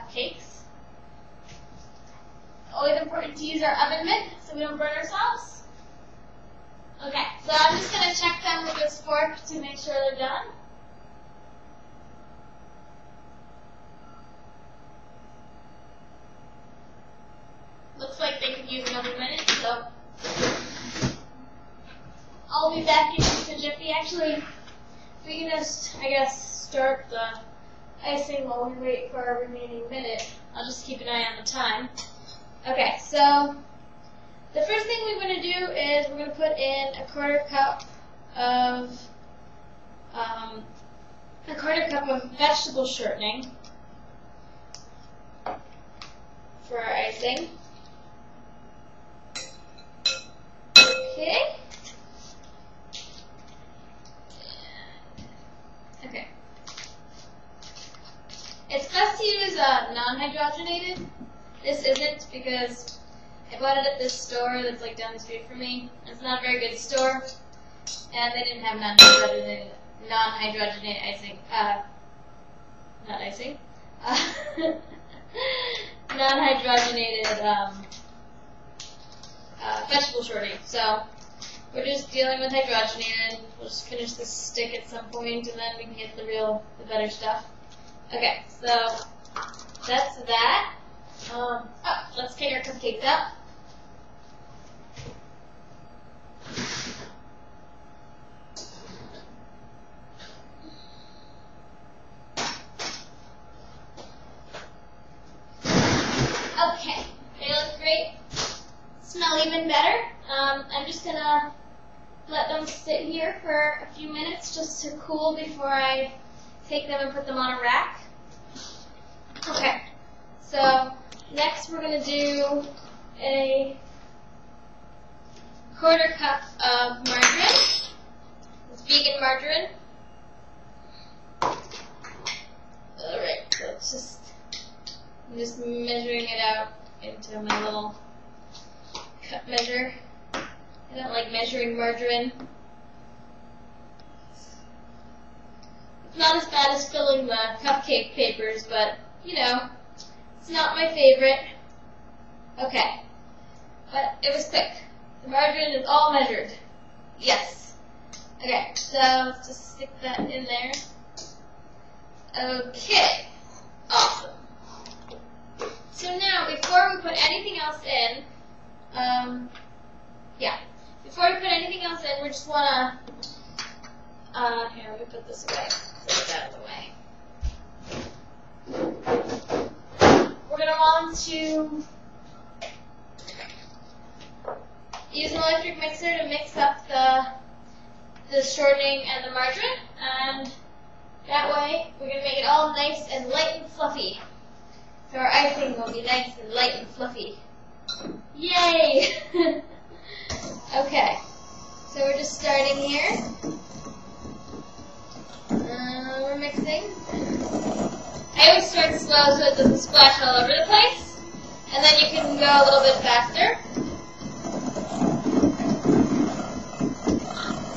cupcakes. Always important to use our oven mitt so we don't burn ourselves. Okay, so I'm just going to check them with this fork to make sure they're done. Looks like they could use another minute, so I'll be back in just a jiffy. Actually, we can just, I guess, start the icing while we wait for our remaining minute. I'll just keep an eye on the time. Okay, so the first thing we're going to do is we're going to put in a quarter cup of vegetable shortening for our icing. Okay. Okay. It's best to use non-hydrogenated. This isn't because I bought it at this store that's like down the street from me. It's not a very good store, and they didn't have non-hydrogenated icing. Not icing. Non-hydrogenated vegetable shortening. So we're just dealing with hydrogenated. We'll just finish this stick at some point, and then we can get the better stuff. Okay, so that's that. Let's take our cupcakes up. Okay, they look great. Smell even better. I'm just gonna let them sit here for a few minutes just to cool before I take them and put them on a rack. Okay, so next we're going to do a quarter cup of margarine. It's vegan margarine. Alright, so I'm just measuring it out into my little cup measure. I don't like measuring margarine. It's not as bad as filling the cupcake papers, but, you know, it's not my favorite. Okay. But it was quick. The margarine is all measured. Yes. Okay, so let's just stick that in there. Okay. Awesome. So now, before we put anything else in, before we put anything else in, we just want to, here, let me put this away. Put it out of the way. We're going to want to use an electric mixer to mix up the shortening and the margarine, and that way we're going to make it all nice and light and fluffy. So our icing will be nice and light and fluffy. Yay! Okay, so we're just starting here. We're mixing. I always start slow so it doesn't splash all over the place, and then you can go a little bit faster.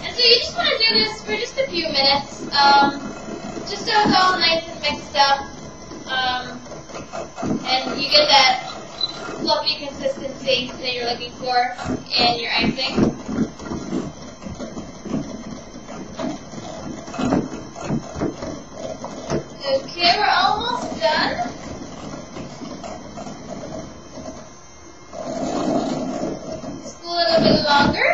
And so you just want to do this for just a few minutes, just so it's all nice and mixed up, and you get that fluffy consistency that you're looking for in your icing. Okay, we're almost done. Just a little bit longer.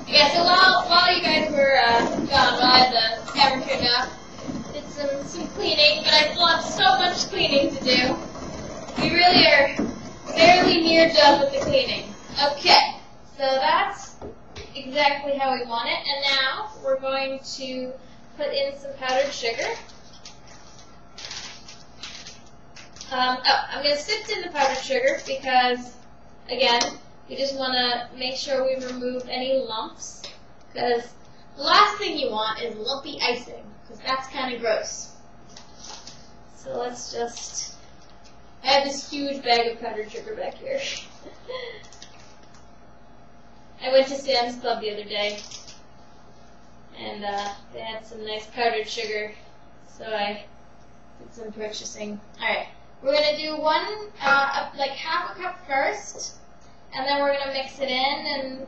Yeah, so while you guys were gone, while I had the camera turned off, did some cleaning, but I still have so much cleaning to do. We really are barely near done with the cleaning. Okay, so that's exactly how we want it. And now we're going to put in some powdered sugar. I'm going to sift in the powdered sugar because, again, we just want to make sure we remove any lumps, because the last thing you want is lumpy icing, because that's kind of gross. So let's just... I have this huge bag of powdered sugar back here. I went to Sam's Club the other day, and they had some nice powdered sugar, so I did some purchasing. Alright, we're going to do like half a cup first, and then we're going to mix it in, and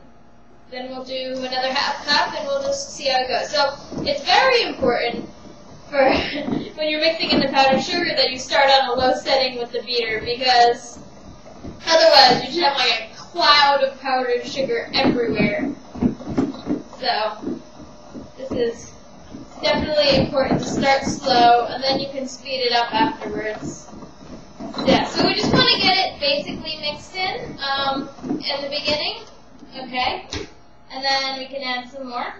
then we'll do another half cup, and we'll just see how it goes. So it's very important for when you're mixing in the powdered sugar that you start on a low setting with the beater, because otherwise you just have like a cloud of powdered sugar everywhere. So this is definitely important to start slow, and then you can speed it up afterwards. Yeah, so we just want to get it basically mixed in the beginning, okay? And then we can add some more.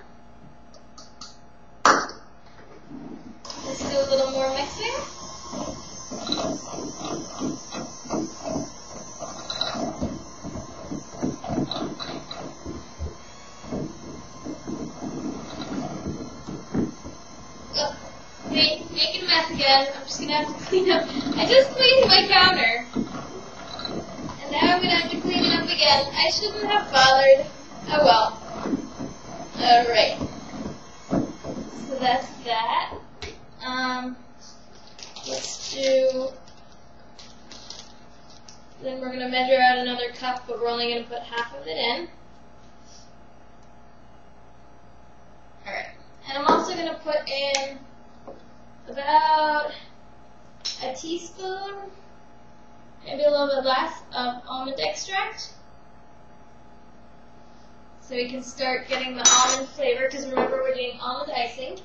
Let's do a little more mixing. Making a mess again. I'm just going to have to clean up. I just cleaned my counter. And now I'm going to have to clean it up again. I shouldn't have bothered. Oh well. Alright. So that's that. Let's do... Then we're going to measure out another cup, but we're only going to put half of it in. Alright. And I'm also going to put in about a teaspoon, maybe a little bit less, of almond extract. So we can start getting the almond flavor, because remember we're doing almond icing.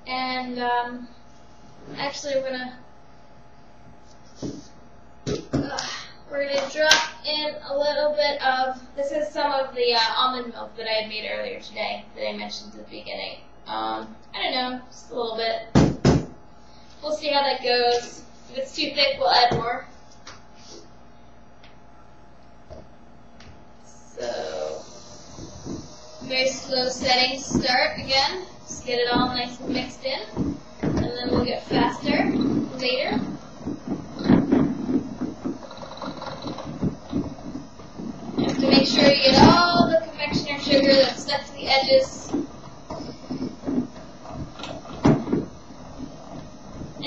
And actually we're gonna drop in a little bit of, this is some of the almond milk that I had made earlier today that I mentioned at the beginning. I don't know, just a little bit. We'll see how that goes. If it's too thick, we'll add more. So, very slow setting to start again. Just get it all nice and mixed in. And then we'll get faster later. You have to make sure you get all the confectioner sugar that's stuck to the edges.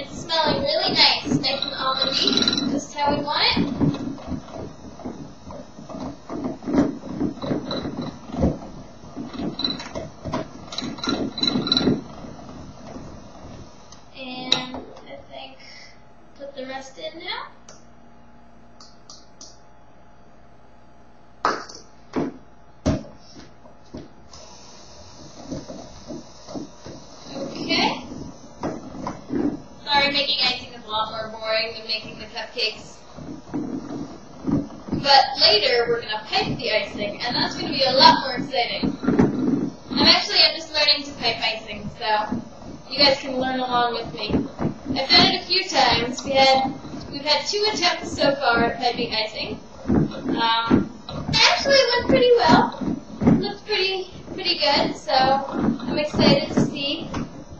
It's smelling really nice and almondy, just how we want it. And I think put the rest in now. Okay. Sorry, making icing is a lot more boring than making the cupcakes. But later, we're going to pipe the icing, and that's going to be a lot more exciting. I'm just learning to pipe icing, so you guys can learn along with me. I've done it a few times. We've had 2 attempts so far at piping icing. Actually, it went pretty well. It looked pretty good, so I'm excited to see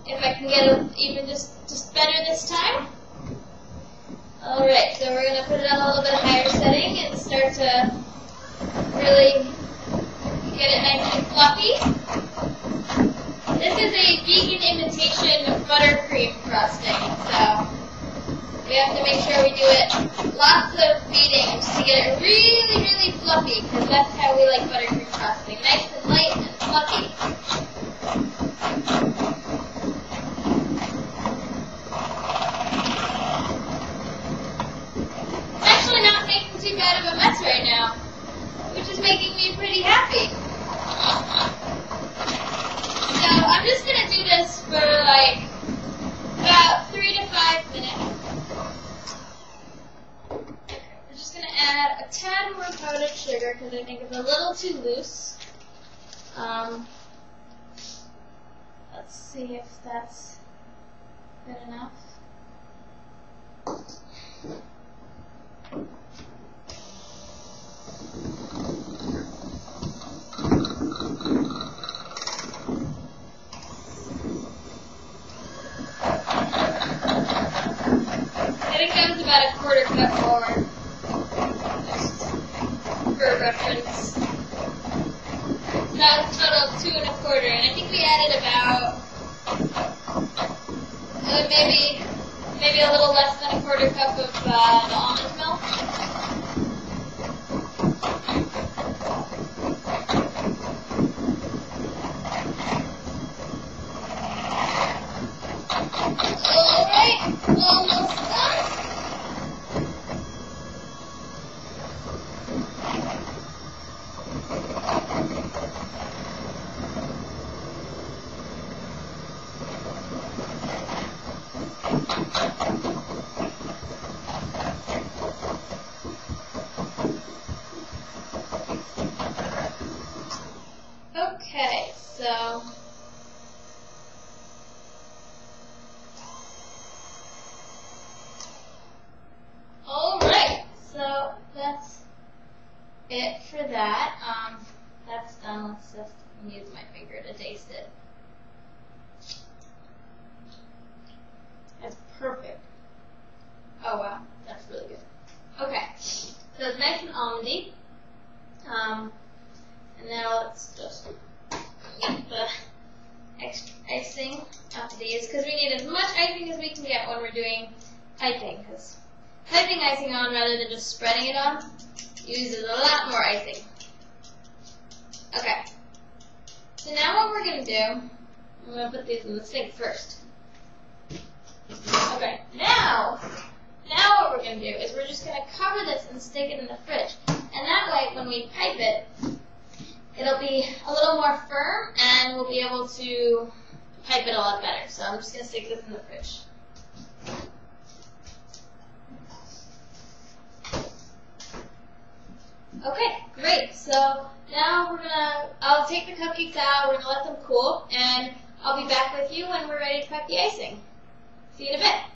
if I can get it even just better this time. Alright, so we're going to put it on a little bit higher setting and start to really get it nice and fluffy. This is a vegan imitation buttercream frosting, so we have to make sure we do it lots of beatings to get it really, really fluffy, because that's how we like buttercream frosting. Nice and light and fluffy. It's actually not making too bad of a mess right now, which is making me pretty happy. So I'm just going to do this for like about 3 to 5 minutes. I'm just going to add a tad more powdered sugar because I think it's a little too loose. Let's see if that's good enough. I think that was about a quarter cup more, just for reference. That was a total of 2 1/4, and I think we added about Maybe a little less than a quarter cup of the almond milk. Alright, almost done. Okay, so alright, so that's it for that. That's done. Let's just use my finger to taste it. That's perfect. Oh wow, that's really good. Okay, so it's nice and almondy. And now let's just get the extra icing off these, because we need as much icing as we can get when we're doing piping, because piping icing on rather than just spreading it on uses a lot more icing. Okay, so now what we're going to do, I'm going to put these in the sink first. Okay, now what we're going to do is we're just going to cover this and stick it in the fridge. And that way, when we pipe it, it'll be a little more firm and we'll be able to pipe it a lot better. So I'm just going to stick this in the fridge. Okay, great. So now I'll take the cupcakes out, we're going to let them cool, and I'll be back with you when we're ready to pipe the icing. See you in a bit.